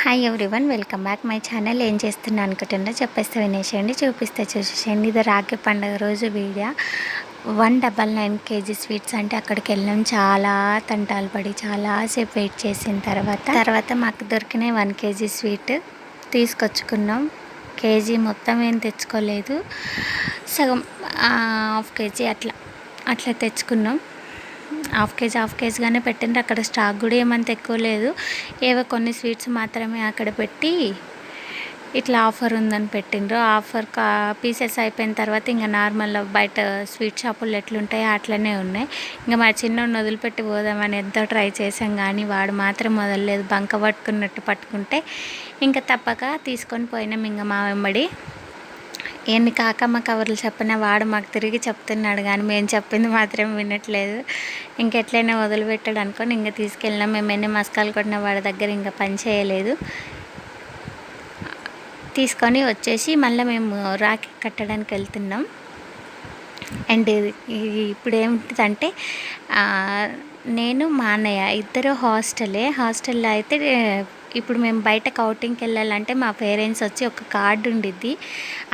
Hi everyone, welcome back my channel. ఏం చేస్తున్నా అనుకుంటున్నా చెప్పేస్తే వినేసేయండి, చూపిస్తే చూసేసేయండి. ఇది రాఖీ పండుగ రోజు వీడియో. 199 kg స్వీట్స్ అంటే అక్కడికి వెళ్ళాం. చాలా తంటాలు పడి చాలాసేపు వెయిట్ చేసిన తర్వాత మాకు దొరికినాయి 1 kg స్వీట్ తీసుకొచ్చుకున్నాం. కేజీ మొత్తం ఏం తెచ్చుకోలేదు, సగం హాఫ్ కేజీ అట్లా తెచ్చుకున్నాం. హాఫ్ కేజీగానే పెట్టిండ్రు. అక్కడ స్టాక్ కూడా ఏమంత ఎక్కువ లేదు, ఏవో కొన్ని స్వీట్స్ మాత్రమే అక్కడ పెట్టి ఇట్లా ఆఫర్ ఉందని పెట్టిండ్రు. ఆఫర్ పీసెస్ అయిపోయిన తర్వాత ఇంకా నార్మల్ బయట స్వీట్ షాపులు ఎట్లుంటాయో అట్లనే ఉన్నాయి. ఇంకా మా చిన్నోడిని వదిలిపెట్టి పోదామని ఎంతో ట్రై చేసాం, కానీ వాడు మాత్రం వదలలేదు. బంక పట్టుకున్నట్టు పట్టుకుంటే ఇంకా తప్పక తీసుకొని పోయినాం. ఇంకా మా వెంబడి ఎన్ని కాకమ్మ కవర్లు చెప్పినా వాడు మాకు తిరిగి చెప్తున్నాడు, కానీ మేము చెప్పింది మాత్రం వినట్లేదు. ఇంకెట్లయినా వదిలిపెట్టాడు అనుకోని ఇంకా తీసుకెళ్ళినాం. మేము ఎన్ని మస్కాలు కొట్టిన వాడి దగ్గర ఇంకా పని చేయలేదు. తీసుకొని వచ్చేసి మళ్ళీ మేము రాఖీ కట్టడానికి వెళ్తున్నాం. అండ్ ఇప్పుడు ఏమిటంటే నేను మా అన్నయ్య ఇద్దరు హాస్టల్లో అయితే ఇప్పుడు మేము బయటకు అవుటింగ్కి వెళ్ళాలంటే మా పేరెంట్స్ వచ్చి ఒక కార్డు ఉండిద్ది,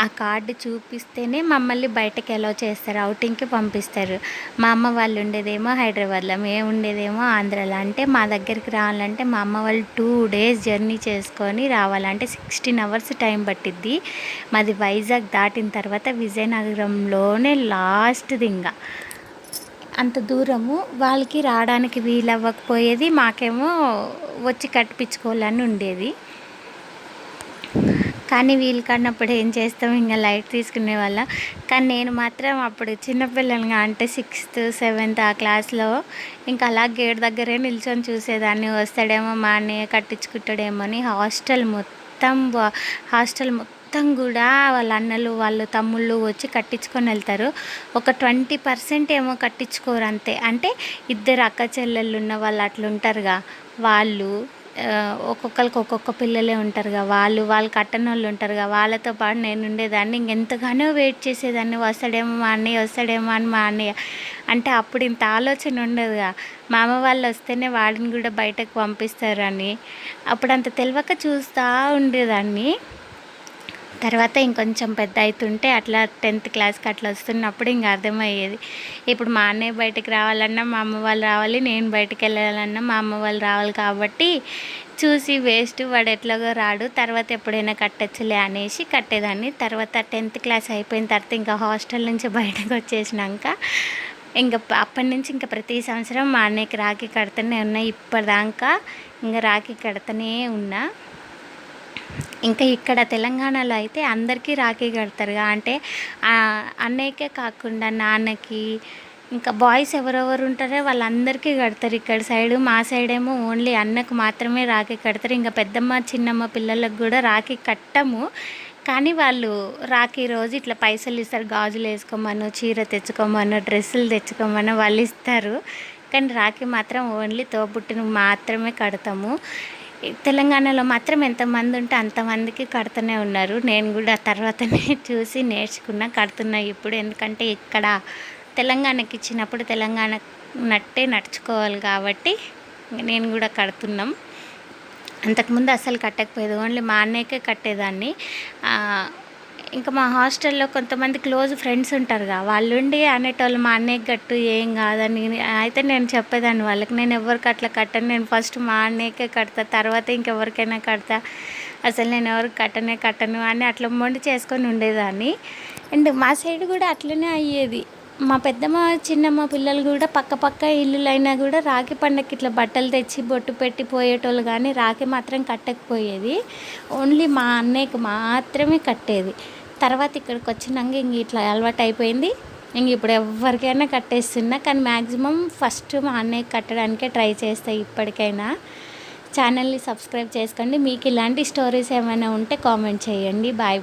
ఆ కార్డు చూపిస్తేనే మమ్మల్ని బయటకు అలౌ చేస్తారు, అవుటింగ్కి పంపిస్తారు. మా అమ్మ వాళ్ళు ఉండేదేమో హైదరాబాద్లో, మేము ఉండేదేమో ఆంధ్రాలో. అంటే మా దగ్గరికి రావాలంటే మా అమ్మ వాళ్ళు 2 days జర్నీ చేసుకొని రావాలంటే 16 hours టైం పట్టిద్ది. మాది వైజాగ్ దాటిన తర్వాత విజయనగరంలోనే లాస్ట్ది. ఇంకా అంత దూరము వాళ్ళకి రావడానికి వీలవ్వకపోయేది, మాకేమో వచ్చి కట్టించుకోవాలని ఉండేది. కానీ వీలు కానప్పుడు ఏం చేస్తాం, ఇంకా లైట్ తీసుకునే వాళ్ళ. కానీ నేను మాత్రం అప్పుడు చిన్నపిల్లలుగా అంటే 6th 7th ఆ క్లాస్లో ఇంకా అలా గేట్ దగ్గరే నిల్చొని చూసేదాన్ని. వస్తాడేమో మా అన్నయ్య కట్టించుకుంటాడేమో అని. హాస్టల్ మొత్తం కూడా వాళ్ళ అన్నలు వాళ్ళ తమ్ముళ్ళు వచ్చి కట్టించుకొని వెళ్తారు. ఒక 20% ఏమో కట్టించుకోరు అంతే. అంటే ఇద్దరు అక్క చెల్లెళ్ళు ఉన్న వాళ్ళు అట్లా ఉంటారుగా, వాళ్ళు ఒక్కొక్కరికి ఒక్కొక్క పిల్లలే ఉంటారుగా, వాళ్ళు కట్టని వాళ్ళు ఉంటారుగా, వాళ్ళతో పాటు నేను ఉండేదాన్ని. ఇంకెంతగానో వెయిట్ చేసేదాన్ని, వస్తాడేమో మా అన్నయ్య అంటే అప్పుడు ఇంత ఆలోచన ఉండదుగా, మా అమ్మ వాళ్ళు వస్తేనే వాడిని కూడా బయటకు పంపిస్తారని. అప్పుడు అంత తెలియక చూస్తూ ఉండేదాన్ని. తర్వాత ఇంకొంచెం పెద్ద అవుతుంటే అట్లా 10th క్లాస్కి అట్లా వస్తున్నప్పుడు ఇంకా అర్థమయ్యేది. ఇప్పుడు మా అన్నయ్య బయటకు రావాలన్నా మా అమ్మ వాళ్ళు రావాలి, నేను బయటకు వెళ్ళాలన్నా మా అమ్మ వాళ్ళు రావాలి. కాబట్టి చూసి వేస్ట్, వాడు ఎట్లాగో రాడు, తర్వాత ఎప్పుడైనా కట్టచ్చులే అనేసి కట్టేదాన్ని. తర్వాత 10th క్లాస్ అయిపోయిన తర్వాత ఇంకా హాస్టల్ నుంచి బయటకు వచ్చేసినాక ఇంకా అప్పటి నుంచి ఇంకా ప్రతి సంవత్సరం మా అన్నయ్యకి రాఖీ కడుతూనే ఉన్నా. ఇప్పటిదాకా ఇంకా రాఖీ కడుతూనే ఉన్నా. ఇంకా ఇక్కడ తెలంగాణలో అయితే అందరికీ రాఖీ కడతారుగా, అంటే అన్నయ్యకే కాకుండా నాన్నకి, ఇంకా బాయ్స్ ఎవరెవరు ఉంటారో వాళ్ళందరికీ కడతారు. ఇక్కడ సైడు మా సైడ్ ఏమో ఓన్లీ అన్నకు మాత్రమే రాఖీ కడతారు. ఇంకా పెద్దమ్మ చిన్నమ్మ పిల్లలకు కూడా రాఖీ కట్టము, కానీ వాళ్ళు రాఖీ రోజు ఇట్లా పైసలు ఇస్తారు. గాజులు వేసుకోమనో, చీర తెచ్చుకోమనో, డ్రెస్సులు తెచ్చుకోమనో వాళ్ళు ఇస్తారు. కానీ రాఖీ మాత్రం ఓన్లీ తోబుట్టును మాత్రమే కడతాము. తెలంగాణలో మాత్రం ఎంతమంది ఉంటే అంతమందికి కడుతూనే ఉన్నారు. నేను కూడా తర్వాతనే చూసి నేర్చుకున్నా, కడుతున్నా ఇప్పుడు. ఎందుకంటే ఇక్కడ తెలంగాణకి ఇచ్చినప్పుడు తెలంగాణ నట్టే నడుచుకోవాలి కాబట్టి నేను కూడా కడుతున్నాం. అంతకుముందు అసలు కట్టకపోయేది, ఓన్లీ మా అన్నయ్యకే కట్టేదాన్ని. ఇంకా మా హాస్టల్లో కొంతమంది క్లోజ్ ఫ్రెండ్స్ ఉంటారుగా, వాళ్ళు ఉండి అనేటోళ్ళు మా అన్నయ్యకి కట్టు ఏం కాదని. అయితే నేను చెప్పేదాన్ని వాళ్ళకి, నేను ఎవరికి అట్లా కట్టను, నేను ఫస్ట్ మా అన్నయ్యకే కడతా, తర్వాత ఇంకెవరికైనా కడతా, అసలు నేను ఎవరికి కట్టను అని అట్లా మొండి చేసుకొని ఉండేదాన్ని. అండ్ మా సైడ్ కూడా అట్లనే అయ్యేది. మా పెద్దమ్మ చిన్నమ్మ పిల్లలు కూడా పక్క ఇల్లులైనా కూడా రాఖీ పండగకి ఇట్లా బట్టలు తెచ్చి బొట్టు పెట్టి పోయేటోళ్ళు, కానీ రాఖీ మాత్రం కట్టకపోయేది. ఓన్లీ మా అన్నయ్యకి మాత్రమే కట్టేది. తర్వాత ఇక్కడికి వచ్చినాక ఇంక ఇట్లా అలవాటు అయిపోయింది. ఇంక ఇప్పుడు ఎవరికైనా కట్టేస్తున్నా, కానీ మ్యాక్సిమం ఫస్ట్ మా అన్నయ్యకి కట్టడానికే ట్రై చేస్తాయి ఇప్పటికైనా. ఛానల్ని సబ్స్క్రైబ్ చేసుకోండి. మీకు ఇలాంటి స్టోరీస్ ఏమైనా ఉంటే కామెంట్ చేయండి. బాయ్.